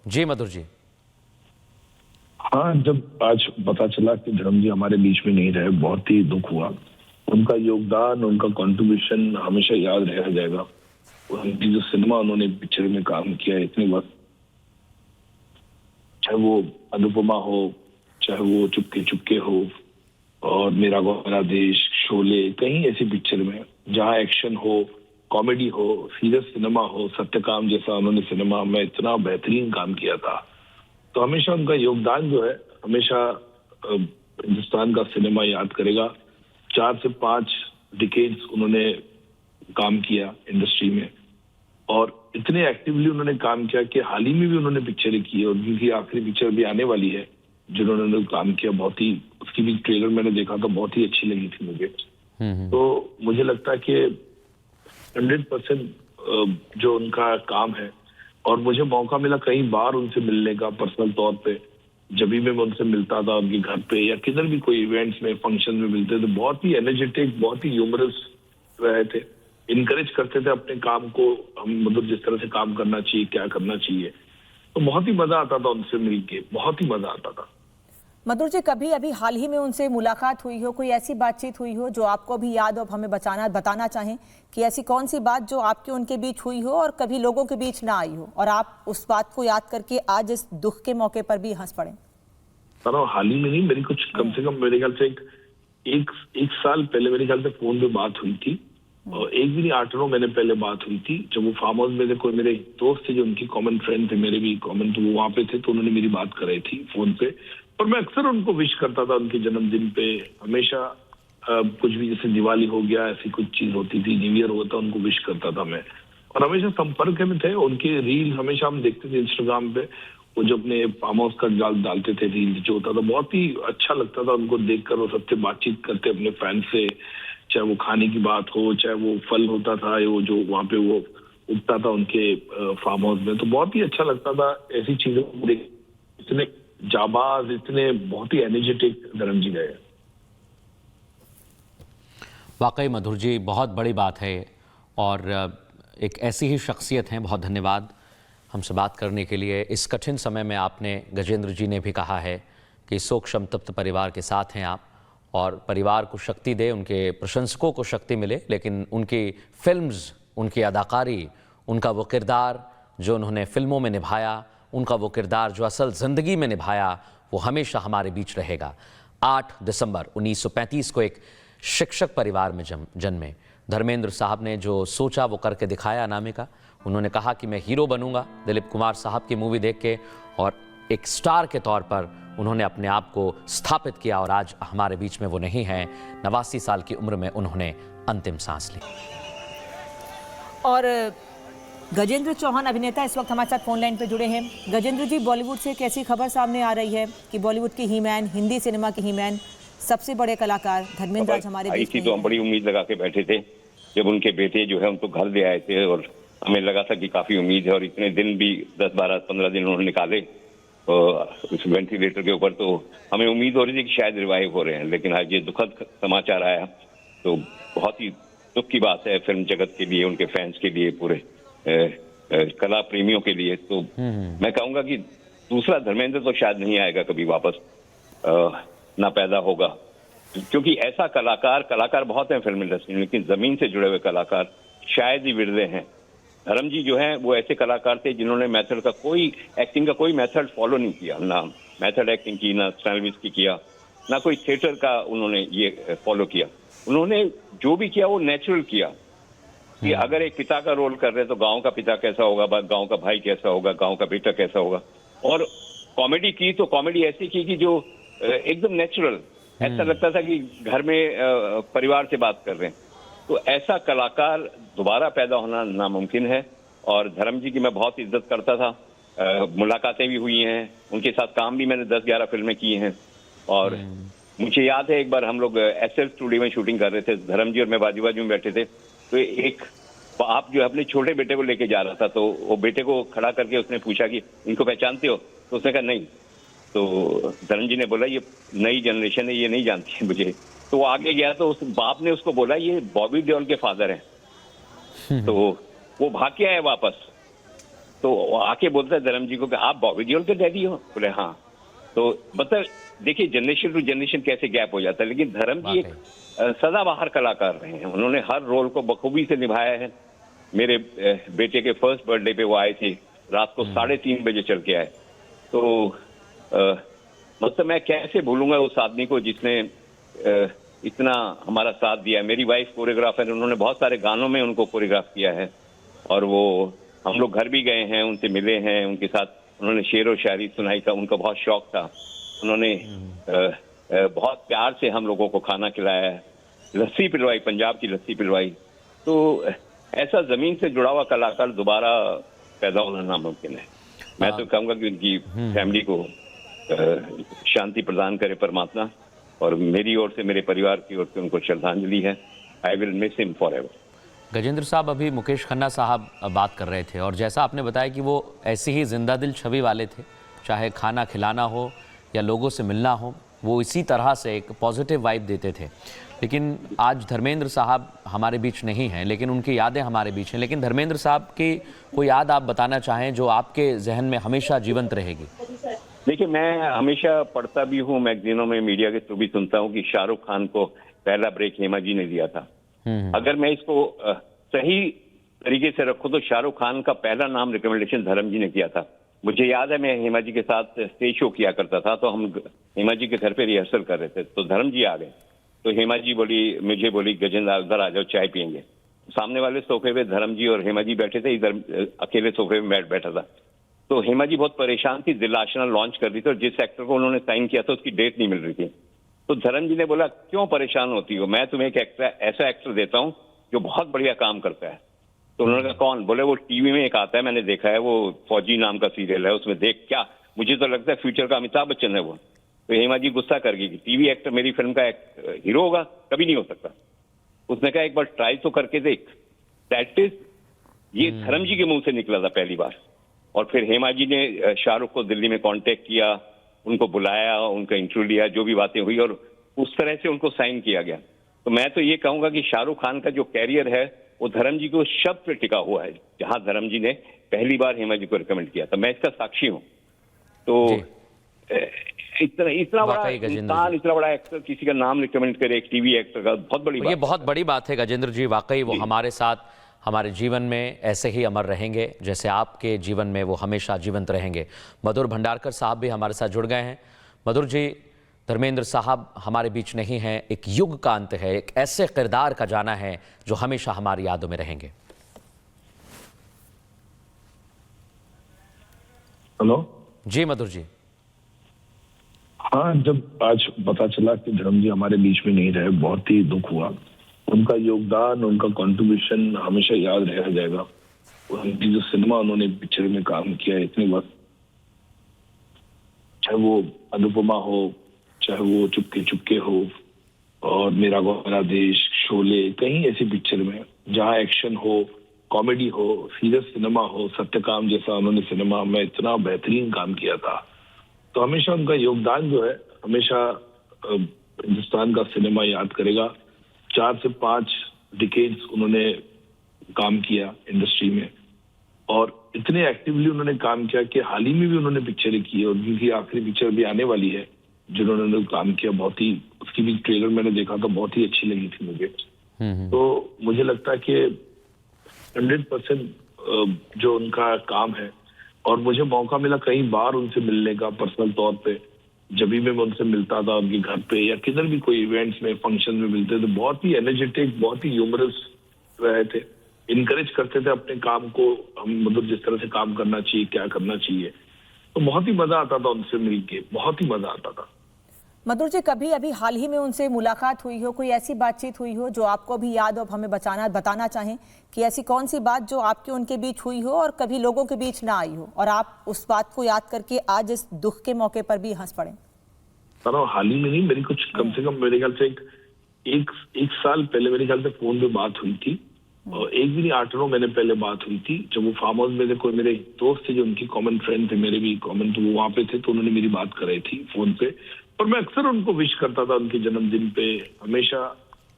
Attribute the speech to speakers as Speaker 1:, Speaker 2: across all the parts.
Speaker 1: जी मधुर जी।
Speaker 2: हाँ, जब आज पता चला कि धर्म जी हमारे बीच में नहीं रहे, बहुत ही दुख हुआ। उनका योगदान, उनका कंट्रीब्यूशन हमेशा याद रह जाएगा। उनकी जो सिनेमा उन्होंने पिक्चर में काम किया इतने वक्त, चाहे वो अनुपमा हो, चाहे वो चुपके चुपके हो, और मेरा गाँव मेरा देश, शोले, कहीं ऐसी पिक्चर में जहाँ एक्शन हो, कॉमेडी हो, सीरियस सिनेमा हो, सत्यकाम जैसा उन्होंने सिनेमा में इतना बेहतरीन काम किया था। तो हमेशा उनका योगदान जो है, हमेशा हिंदुस्तान का सिनेमा याद करेगा। 4 से 5 डिकेड्स उन्होंने काम किया इंडस्ट्री में, और इतने एक्टिवली उन्होंने काम किया कि हाल ही में भी उन्होंने पिक्चरें की, और उनकी आखिरी पिक्चर भी आने वाली है जिन्होंने काम किया। बहुत ही, उसकी भी ट्रेलर मैंने देखा था, बहुत ही अच्छी लगी थी मुझे। तो मुझे लगता है कि 100% जो उनका काम है, और मुझे मौका मिला कई बार उनसे मिलने का पर्सनल तौर पे। जब भी मैं उनसे मिलता था उनके घर पे या किधर भी कोई इवेंट्स में, फंक्शन में मिलते थे, बहुत ही एनर्जेटिक, बहुत ही ह्यूमरस रहे थे। इनकरेज करते थे अपने काम को, हम मतलब जिस तरह से काम करना चाहिए, क्या करना चाहिए। तो बहुत ही मजा आता था उनसे मिलके, बहुत ही मजा आता था।
Speaker 3: मधुर जी, कभी अभी हाल ही में उनसे मुलाकात हुई हो, कोई ऐसी बातचीत हुई हो जो आपको अभी याद हो, आप हमें बताना चाहें कि ऐसी कौन सी बात जो आपके उनके बीच हुई हो और कभी लोगों के बीच ना आई हो, और आप उस बात को याद करके आज इस दुख के मौके पर भी हंस पड़े?
Speaker 2: हाल ही में नहीं, मेरी कुछ कम से कम मेरे ख्याल से एक साल पहले मेरे ख्याल से फोन पे बात हुई थी, और एक भी नहीं 8-9 महीने पहले बात हुई थी। जब वो फार्म हाउस में थे, कोई मेरे दोस्त थे जो उनकी कॉमन फ्रेंड थे, मेरे भी कॉमन, तो वो वहां पे थे, तो उन्होंने मेरी बात कराई थी फोन पे। और मैं अक्सर उनको विश करता था उनके जन्मदिन पे, हमेशा कुछ भी, जैसे दिवाली हो गया, ऐसी कुछ चीज होती थी, न्यू ईयर होता, उनको विश करता था मैं। और हमेशा संपर्क में थे। उनके रील हमेशा हम देखते थे इंस्टाग्राम पे, वो जो अपने फार्म हाउस का डालते थे रील जो होता था, बहुत ही अच्छा लगता था उनको देखकर। वो सबसे बातचीत करते अपने फैन से, चाहे वो खाने की बात हो, चाहे वो फल होता था, वो जो वहाँ पे वो उगता था उनके फार्म हाउस में, तो बहुत ही अच्छा लगता था ऐसी चीजों को देख। इतने जाबाज, इतने बहुत ही एनर्जेटिक धर्म जी गए।
Speaker 1: वाकई मधुर जी, बहुत बड़ी बात है, और एक ऐसी ही शख्सियत हैं। बहुत धन्यवाद हमसे बात करने के लिए। इस कठिन समय में आपने, गजेंद्र जी ने भी कहा है कि शोक संतप्त परिवार के साथ हैं आप, और परिवार को शक्ति दे, उनके प्रशंसकों को शक्ति मिले, लेकिन उनकी फिल्म्स, उनकी अदाकारी, उनका वो किरदार जो उन्होंने फिल्मों में निभाया, उनका वो किरदार जो असल ज़िंदगी में निभाया, वो हमेशा हमारे बीच रहेगा। 8 दिसंबर 1935 को एक शिक्षक परिवार में जन्मे धर्मेंद्र साहब ने जो सोचा वो करके दिखाया अनामिका। उन्होंने कहा कि मैं हीरो बनूंगा दिलीप कुमार साहब की मूवी देख के, और एक स्टार के तौर पर उन्होंने अपने आप को स्थापित किया, और आज हमारे बीच में वो नहीं है। 89 साल की उम्र में उन्होंने अंतिम सांस ली।
Speaker 3: और गजेंद्र चौहान अभिनेता इस वक्त हमारे साथ फोन लाइन पे जुड़े हैं। गजेंद्र जी, बॉलीवुड से एक ऐसी खबर सामने आ रही है कि बॉलीवुड के हीमैन, हिंदी सिनेमा के हीमैन, सबसे बड़े कलाकार धर्मेंद्र आज हमारे बीच में
Speaker 4: तो हम बड़ी उम्मीद लगा के बैठे थे जब उनके बेटे जो है उनको घर ले आए थे, और हमें लगा था कि काफी उम्मीद है, और इतने दिन भी 10-12-15 दिन उन्होंने निकाले उस वेंटिलेटर के ऊपर, तो हमें उम्मीद हो रही थी कि शायद रिवाइव हो रहे हैं। लेकिन आज ये दुखद समाचार आया, तो बहुत ही दुख की बात है फिल्म जगत के लिए, उनके फैंस के लिए, पूरे कला प्रेमियों के लिए। तो मैं कहूंगा कि दूसरा धर्मेंद्र तो शायद नहीं आएगा कभी वापस, ना पैदा होगा, क्योंकि ऐसा कलाकार बहुत हैं फिल्म इंडस्ट्री में, लेकिन जमीन से जुड़े हुए कलाकार शायद ही विरले हैं। धर्म जी जो हैं वो ऐसे कलाकार थे जिन्होंने मेथड का एक्टिंग का कोई मेथड फॉलो नहीं किया, ना मेथड एक्टिंग की, ना स्टाइलिश की किया, ना कोई थिएटर का उन्होंने ये फॉलो किया। उन्होंने जो भी किया वो नेचुरल किया, कि अगर एक पिता का रोल कर रहे हैं तो गांव का पिता कैसा होगा, गांव का भाई कैसा होगा, गांव का बेटा कैसा होगा। और कॉमेडी की तो कॉमेडी ऐसी की कि जो एकदम नेचुरल, ऐसा लगता था कि घर में परिवार से बात कर रहे हैं। तो ऐसा कलाकार दोबारा पैदा होना नामुमकिन है, और धर्म जी की मैं बहुत इज्जत करता था, मुलाकातें भी हुई हैं, उनके साथ काम भी मैंने 10-11 फिल्में की हैं। और मुझे याद है एक बार हम लोग एसएल स्टूडियो में शूटिंग कर रहे थे, धर्म जी और मैं बाजू बाजू में बैठे थे, तो एक बाप जो अपने छोटे बेटे को लेके जा रहा था, तो वो बेटे को खड़ा करके उसने पूछा कि इनको पहचानते हो, तो उसने कहा नहीं। तो धर्म जी ने बोला ये नई जनरेशन है, ये नहीं जानती है मुझे। तो वो आगे गया तो उस बाप ने उसको बोला ये बॉबी देओल के फादर हैं। तो वो भाग के आए वापस। तो तो वो आके बोलता है धर्म जी को कि आप बॉबी देओल के डैडी हो? बोले हाँ। तो मतलब देखिए जनरेशन टू जनरेशन कैसे गैप हो जाता है, लेकिन धर्म जी एक सदाबहार कलाकार रहे हैं। उन्होंने हर रोल को बखूबी से निभाया है। मेरे बेटे के फर्स्ट बर्थडे पे वो आए थे, रात को 3:30 बजे चल के आए। तो मतलब मैं कैसे भूलूंगा उस आदमी को जिसने इतना हमारा साथ दिया। मेरी वाइफ कोरियोग्राफर, उन्होंने बहुत सारे गानों में उनको कोरियोग्राफ किया है, और वो हम लोग घर भी गए हैं, उनसे मिले हैं, उनके साथ उन्होंने शेर और शायरी सुनाई था, उनका बहुत शौक था। उन्होंने बहुत प्यार से हम लोगों को खाना खिलाया है, लस्सी पिलवाई, पंजाब की लस्सी पिलवाई। तो ऐसा जमीन से जुड़ा हुआ कलाकार दोबारा पैदा होना नामुमकिन है। मैं तो कहूँगा कि उनकी फैमिली को शांति प्रदान करे परमात्मा, और मेरी ओर से, मेरे परिवार की ओर से उनको श्रद्धांजलि है। I will miss him forever.
Speaker 1: Gajendra साहब, अभी मुकेश खन्ना साहब बात कर रहे थे, और जैसा आपने बताया कि वो ऐसी ही जिंदा दिल छवि वाले थे, चाहे खाना खिलाना हो या लोगों से मिलना हो, वो इसी तरह से एक पॉजिटिव वाइब देते थे। लेकिन आज धर्मेंद्र साहब हमारे बीच नहीं हैं, लेकिन उनकी यादें हमारे बीच हैं। लेकिन धर्मेंद्र साहब की कोई याद आप बताना चाहें जो आपके जहन में हमेशा जीवंत रहेगी?
Speaker 4: देखिए, मैं हमेशा पढ़ता भी हूँ मैगजीनों में, मीडिया के थ्रू भी सुनता हूँ कि शाहरुख खान को पहला ब्रेक हेमा जी ने दिया था। अगर मैं इसको सही तरीके से रखूं तो शाहरुख खान का पहला नाम रिकमेंडेशन धर्म जी ने किया था। मुझे याद है, मैं हेमा जी के साथ स्टेज शो किया करता था, तो हम हेमा जी के घर पे रिहर्सल कर रहे थे, तो धर्म जी आ गए। तो हेमा जी मुझे बोली गजेंद्र इधर आ जाओ, चाय पियेंगे। सामने वाले सोफे पे धर्म जी और हेमा जी बैठे थे, इधर अकेले सोफे में बैठा था। तो हेमा जी बहुत परेशान थी, दिल आशना लॉन्च कर दी थी, और जिस एक्टर को उन्होंने साइन किया था उसकी डेट नहीं मिल रही थी। तो धर्म जी ने बोला, क्यों परेशान होती हो, मैं तुम्हें एक ऐसा एक्टर देता हूँ जो बहुत बढ़िया काम करता है। तो उन्होंने कहा कौन? बोले वो टीवी में एक आता है, मैंने देखा है, वो फौजी नाम का सीरियल है, उसमें देख। क्या? मुझे तो लगता है फ्यूचर का अमिताभ बच्चन है वो। तो हेमा जी गुस्सा कर गई कि टीवी एक्टर मेरी फिल्म का हीरो होगा, कभी नहीं हो सकता। उसने कहा एक बार ट्राई तो करके देख। दैट इज, ये धर्म जी के मुंह से निकला था पहली बार। और फिर हेमा जी ने शाहरुख को दिल्ली में कांटेक्ट किया, उनको बुलाया, उनका इंटरव्यू लिया, जो भी बातें हुई, और उस तरह से उनको साइन किया गया। तो मैं तो ये कहूंगा कि शाहरुख खान का जो कैरियर है वो धर्म जी को शब्द पे टिका हुआ है, जहां धर्म जी ने पहली बार हेमा जी को रिकमेंड किया था। मैं इसका साक्षी हूं। तो इतना बड़ा इंसान, इतना बड़ा एक्टर किसी का नाम रिकमेंड करे, एक टीवी एक्टर का, बहुत बड़ी बात।
Speaker 1: ये बहुत बड़ी बात है गजेंद्र जी, वाकई वो हमारे साथ, हमारे जीवन में ऐसे ही अमर रहेंगे जैसे आपके जीवन में वो हमेशा जीवंत रहेंगे। मधुर भंडारकर साहब भी हमारे साथ जुड़ गए हैं। मधुर जी, धर्मेंद्र साहब हमारे बीच नहीं हैं, एक युग का अंत है, एक ऐसे किरदार का जाना है जो हमेशा हमारी यादों में रहेंगे।
Speaker 2: हेलो
Speaker 1: जी मधुर जी।
Speaker 2: हाँ, जब आज पता चला कि धर्म जी हमारे बीच में नहीं रहे, बहुत ही दुख हुआ। उनका योगदान, उनका कंट्रीब्यूशन हमेशा याद रह जाएगा। उनकी जो सिनेमा उन्होंने पिक्चर में काम किया इतने वक्त, चाहे वो अनुपमा हो, चाहे वो चुपके चुपके हो, और मेरा गाँव मेरा देश, शोले, कहीं ऐसी पिक्चर में जहाँ एक्शन हो, कॉमेडी हो, सीरियस सिनेमा हो, सत्यकाम जैसा उन्होंने सिनेमा में इतना बेहतरीन काम किया था। तो हमेशा उनका योगदान जो है, हमेशा हिंदुस्तान का सिनेमा याद करेगा। 4 से 5 डिकेड्स उन्होंने काम किया इंडस्ट्री में, और इतने एक्टिवली उन्होंने काम किया कि हाल ही में भी उन्होंने पिक्चरें की, और उनकी आखिरी पिक्चर भी आने वाली है जिन्होंने काम किया। बहुत ही, उसकी भी ट्रेलर मैंने देखा था, बहुत ही अच्छी लगी थी मुझे। तो मुझे लगता है कि 100% जो उनका काम है, और मुझे मौका मिला कई बार उनसे मिलने का पर्सनल तौर पे। जब भी मैं उनसे मिलता था उनके घर पे या किधर भी कोई इवेंट्स में, फंक्शन में मिलते थे, बहुत ही एनर्जेटिक, बहुत ही ह्यूमरस रहे थे, इनकरेज करते थे अपने काम को, हम मतलब जिस तरह से काम करना चाहिए, क्या करना चाहिए। तो बहुत ही मजा आता था उनसे मिलके, बहुत ही मजा आता था।
Speaker 3: मधुर जी, कभी अभी हाल ही में उनसे मुलाकात हुई हो, कोई ऐसी बातचीत हुई हो जो आपको भी याद हो, आप हमें बताना चाहें कि ऐसी कौन सी बात जो आपके उनके बीच हुई हो और कभी लोगों के बीच ना आई हो, और आप उस बात को याद करके आज इस दुख के मौके पर भी हंस पड़े?
Speaker 2: हाल ही में नहीं, मेरी कुछ कम से कम मेरे ख्याल से एक साल पहले मेरे ख्याल से फोन पे बात हुई थी, और एक भी नहीं 8-9 महीने पहले बात हुई थी। जब वो फार्म हाउस में थे, कोई मेरे दोस्त थे जो उनकी कॉमन फ्रेंड थे, मेरे भी कॉमन, तो वो वहां पे थे, तो उन्होंने मेरी बात कराई थी फोन पे। और मैं अक्सर उनको विश करता था उनके जन्मदिन पे, हमेशा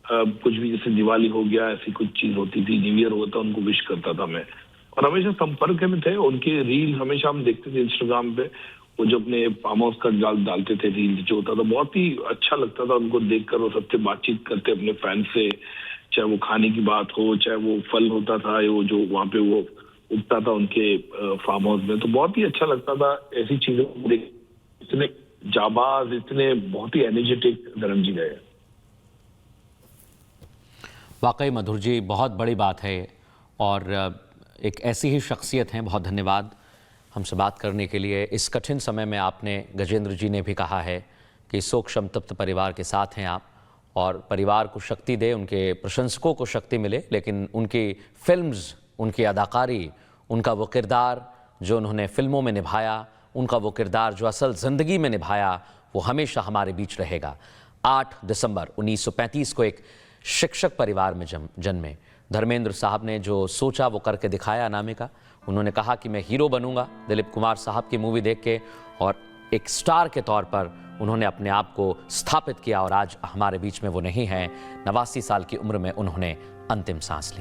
Speaker 2: कुछ भी, जैसे दिवाली हो गया, ऐसी कुछ चीज होती थी, न्यू ईयर होता, उनको विश करता था मैं। और हमेशा संपर्क में थे। उनके रील हमेशा हम देखते थे इंस्टाग्राम पे, वो जो अपने फार्म हाउस का डालते थे रील, जो होता था बहुत ही अच्छा लगता था उनको देखकर। वो सबसे बातचीत करते अपने फैन से, चाहे वो खाने की बात हो, चाहे वो फल होता था वो जो वहाँ पे वो उगता था उनके फार्म हाउस में, तो बहुत ही अच्छा लगता था ऐसी चीजों को देख। इतने जाबाज, इतने बहुत ही एनर्जेटिक धर्म जी गए।
Speaker 1: वाकई मधुर जी, बहुत बड़ी बात है और एक ऐसी ही शख्सियत हैं। बहुत धन्यवाद हमसे बात करने के लिए। इस कठिन समय में आपने, गजेंद्र जी ने भी कहा है कि शोक संतप्त परिवार के साथ हैं आप, और परिवार को शक्ति दे, उनके प्रशंसकों को शक्ति मिले, लेकिन उनकी फिल्म्स, उनकी अदाकारी, उनका वो किरदार जो उन्होंने फिल्मों में निभाया, उनका वो किरदार जो असल ज़िंदगी में निभाया, वो हमेशा हमारे बीच रहेगा। 8 दिसंबर 1935 को एक शिक्षक परिवार में जन्मे धर्मेंद्र साहब ने जो सोचा वो करके दिखाया अनामिका। उन्होंने कहा कि मैं हीरो बनूंगा दिलीप कुमार साहब की मूवी देख के, और एक स्टार के तौर पर उन्होंने अपने आप को स्थापित किया, और आज हमारे बीच में वो नहीं है। 89 साल की उम्र में उन्होंने अंतिम सांस ली।